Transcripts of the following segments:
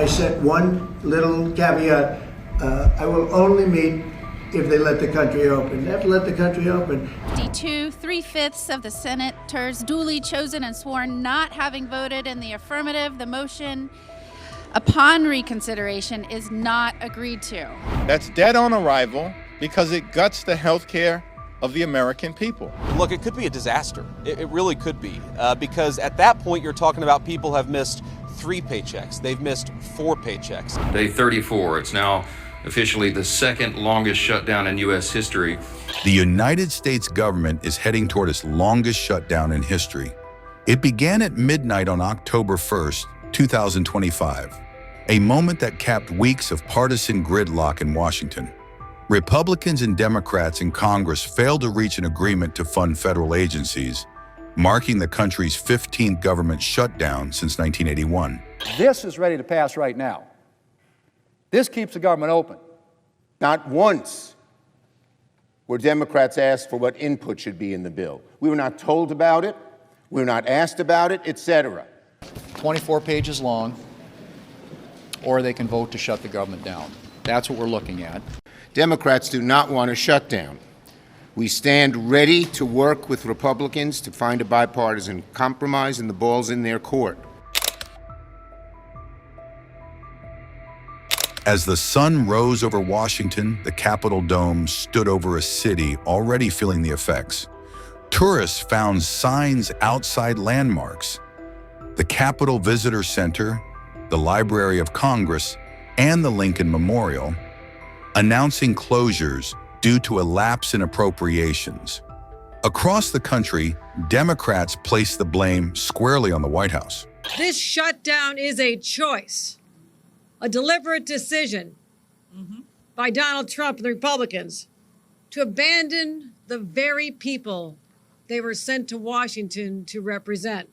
set one little caveat. I will only meet if they let the country open. They have to let the country open. 52, 3/5 of the senators duly chosen and sworn not having voted in the affirmative, the motion upon reconsideration is not agreed to. That's dead on arrival because it guts the health care of the American people. Look, it could be a disaster. It really could be, because at that point you're talking about people have missed 3 paychecks. They've missed 4 paychecks. Day 34. It's now officially the second longest shutdown in U.S. history. The United States government is heading toward its longest shutdown in history. It began at midnight on October 1st, 2025, a moment that capped weeks of partisan gridlock in Washington. Republicans and Democrats in Congress failed to reach an agreement to fund federal agencies, marking the country's 15th government shutdown since 1981. This is ready to pass right now. This keeps the government open. Not once were Democrats asked for what input should be in the bill. We were not told about it, we were not asked about it, etc. 24 pages long, or they can vote to shut the government down. That's what we're looking at. Democrats do not want a shutdown. We stand ready to work with Republicans to find a bipartisan compromise, and the ball's in their court. As the sun rose over Washington, the Capitol dome stood over a city already feeling the effects. Tourists found signs outside landmarks. The Capitol Visitor Center, the Library of Congress, and the Lincoln Memorial, announcing closures due to a lapse in appropriations. Across the country, Democrats placed the blame squarely on the White House. This shutdown is a choice, a deliberate decision by Donald Trump and the Republicans to abandon the very people they were sent to Washington to represent.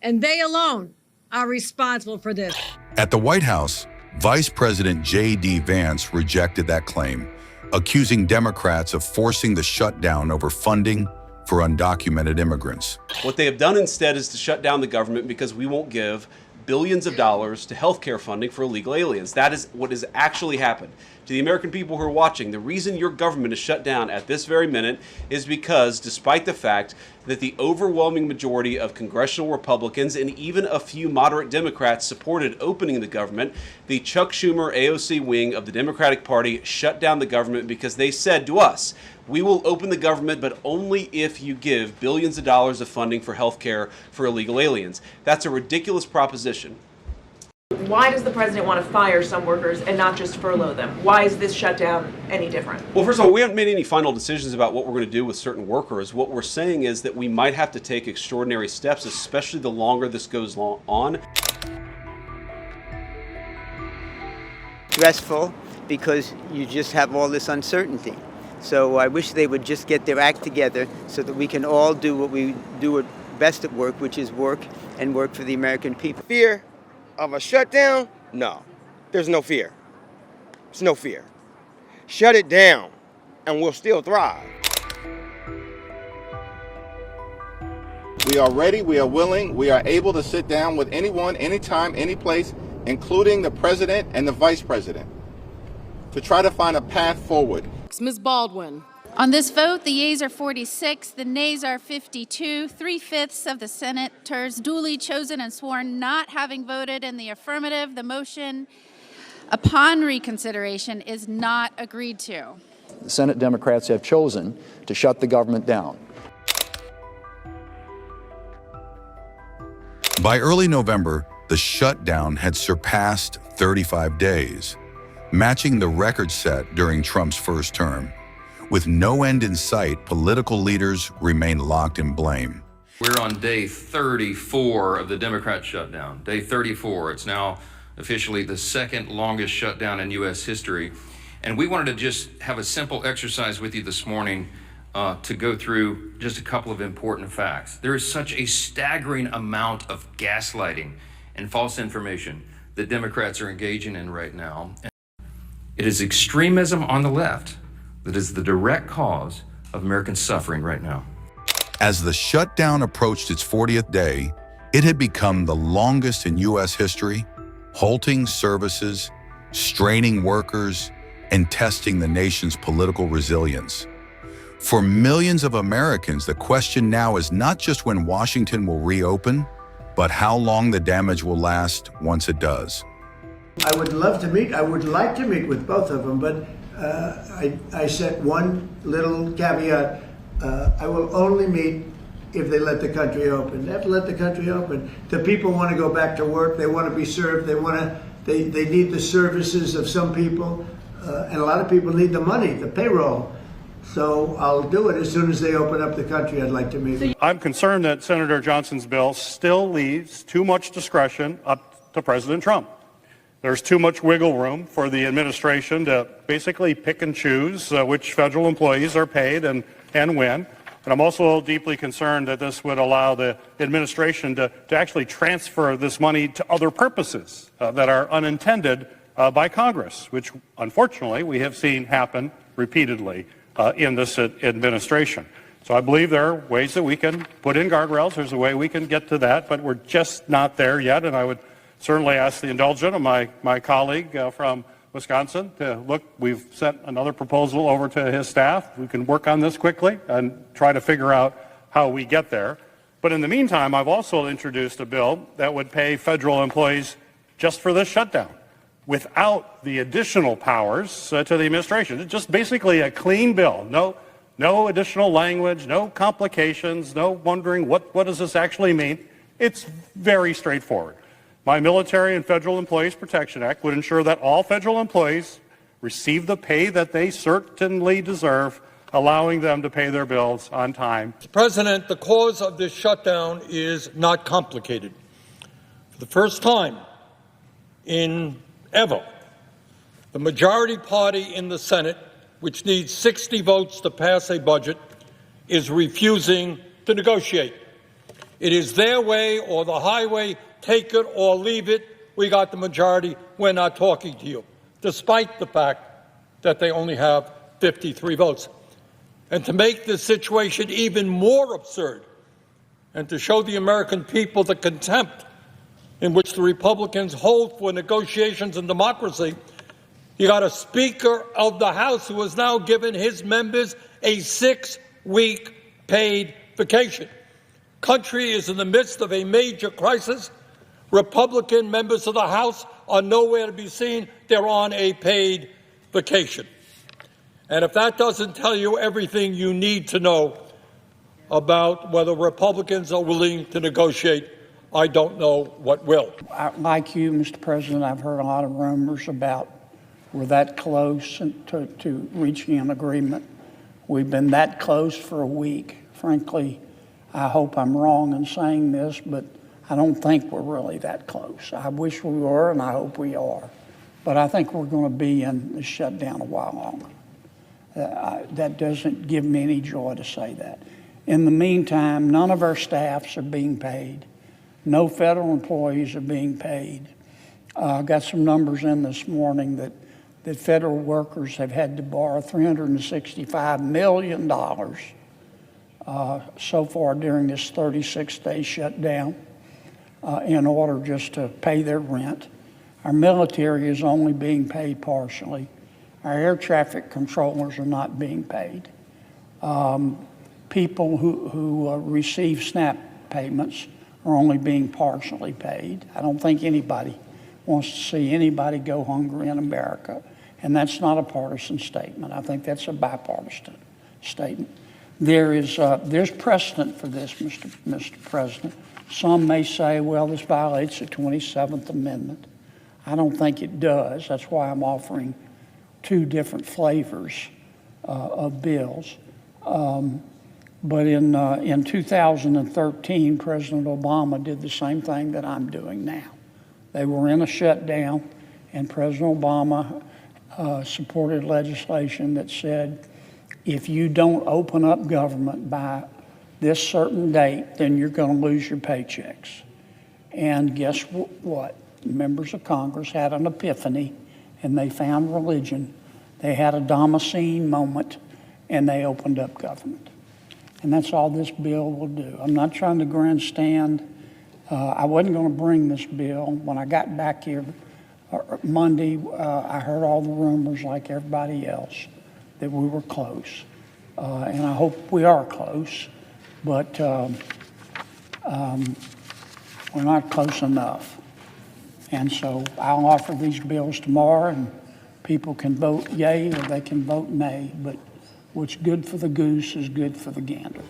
And they alone are responsible for this. At the White House, Vice President J.D. Vance rejected that claim, accusing Democrats of forcing the shutdown over funding for undocumented immigrants. What they have done instead is to shut down the government because we won't give billions of dollars to healthcare funding for illegal aliens. That is what has actually happened. To the American people who are watching, the reason your government is shut down at this very minute is because, despite the fact that the overwhelming majority of congressional Republicans and even a few moderate Democrats supported opening the government, the Chuck Schumer AOC wing of the Democratic Party shut down the government because they said to us, we will open the government, but only if you give billions of dollars of funding for health care for illegal aliens. That's a ridiculous proposition. Why does the president want to fire some workers and not just furlough them? Why is this shutdown any different? Well, first of all, we haven't made any final decisions about what we're going to do with certain workers. What we're saying is that we might have to take extraordinary steps, especially the longer this goes on. Stressful because you just have all this uncertainty. So I wish they would just get their act together so that we can all do what we do best at work, which is work and work for the American people. Fear of a shutdown? No, there's no fear. There's no fear. Shut it down and we'll still thrive. We are ready, we are willing, we are able to sit down with anyone, anytime, any place, including the president and the vice president, to try to find a path forward. Ms. Baldwin. On this vote, the yeas are 46, the nays are 52, 3/5 of the senators duly chosen and sworn not having voted in the affirmative, the motion upon reconsideration is not agreed to. The Senate Democrats have chosen to shut the government down. By early November, the shutdown had surpassed 35 days, matching the record set during Trump's first term. With no end in sight, political leaders remain locked in blame. We're on day 34 of the Democrat shutdown. Day 34. It's now officially the second longest shutdown in U.S. history. And we wanted to just have a simple exercise with you this morning to go through just a couple of important facts. There is such a staggering amount of gaslighting and false information that Democrats are engaging in right now. It is extremism on the left that is the direct cause of American suffering right now. As the shutdown approached its 40th day, it had become the longest in U.S. history, halting services, straining workers, and testing the nation's political resilience. For millions of Americans, the question now is not just when Washington will reopen, but how long the damage will last once it does. I would love to meet, I would like to meet with both of them, but I set one little caveat. I will only meet if they let the country open. They have to let the country open. The people want to go back to work. They want to be served. They need the services of some people, and a lot of people need the money, the payroll. So I'll do it as soon as they open up the country. I'd like to meet. I'm concerned that Senator Johnson's bill still leaves too much discretion up to President Trump. There's too much wiggle room for the administration to basically pick and choose which federal employees are paid and when. And I'm also deeply concerned that this would allow the administration to actually transfer this money to other purposes that are unintended by Congress, which unfortunately we have seen happen repeatedly in this administration. So I believe there are ways that we can put in guardrails. There's a way we can get to that, but we're just not there yet. And I would certainly ask the indulgence of my colleague from Wisconsin to look. We've sent another proposal over to his staff. We can work on this quickly and try to figure out how we get there. But in the meantime, I've also introduced a bill that would pay federal employees just for this shutdown, without the additional powers to the administration. It's just basically a clean bill. No additional language, no complications, no wondering what does this actually mean. It's very straightforward. My Military and Federal Employees Protection Act would ensure that all federal employees receive the pay that they certainly deserve, allowing them to pay their bills on time. Mr. President, the cause of this shutdown is not complicated. For the first time ever, the majority party in the Senate, which needs 60 votes to pass a budget, is refusing to negotiate. It is their way or the highway, take it or leave it. We got the majority, we're not talking to you, despite the fact that they only have 53 votes. And to make this situation even more absurd, and to show the American people the contempt in which the Republicans hold for negotiations and democracy, you got a Speaker of the House who has now given his members a 6-week paid vacation. Country is in the midst of a major crisis. Republican members of the House are nowhere to be seen. They're on a paid vacation. And if that doesn't tell you everything you need to know about whether Republicans are willing to negotiate, I don't know what will. Like you, Mr. President, I've heard a lot of rumors about we're that close to reaching an agreement. We've been that close for a week. Frankly, I hope I'm wrong in saying this, but I don't think we're really that close. I wish we were, and I hope we are. But I think we're going to be in the shutdown a while longer. That doesn't give me any joy to say that. In the meantime, none of our staffs are being paid. No federal employees are being paid. I got some numbers in this morning that federal workers have had to borrow $365 million so far during this 36-day shutdown in order just to pay their rent. Our military is only being paid partially. Our air traffic controllers are not being paid. People who receive SNAP payments are only being partially paid. I don't think anybody wants to see anybody go hungry in America, and that's not a partisan statement. I think that's a bipartisan statement. There's precedent for this, Mr. President. Some may say, well, this violates the 27th Amendment. I don't think it does. That's why I'm offering two different flavors of bills. But in 2013, President Obama did the same thing that I'm doing now. They were in a shutdown, and President Obama supported legislation that said, if you don't open up government by this certain date, then you're going to lose your paychecks. And guess what? Members of Congress had an epiphany, and they found religion. They had a Damascene moment, and they opened up government. And that's all this bill will do. I'm not trying to grandstand. I wasn't going to bring this bill. When I got back here Monday, I heard all the rumors like everybody else that we were close. And I hope we are close, but we're not close enough. And so I'll offer these bills tomorrow, and people can vote yay or they can vote nay. But what's good for the goose is good for the gander.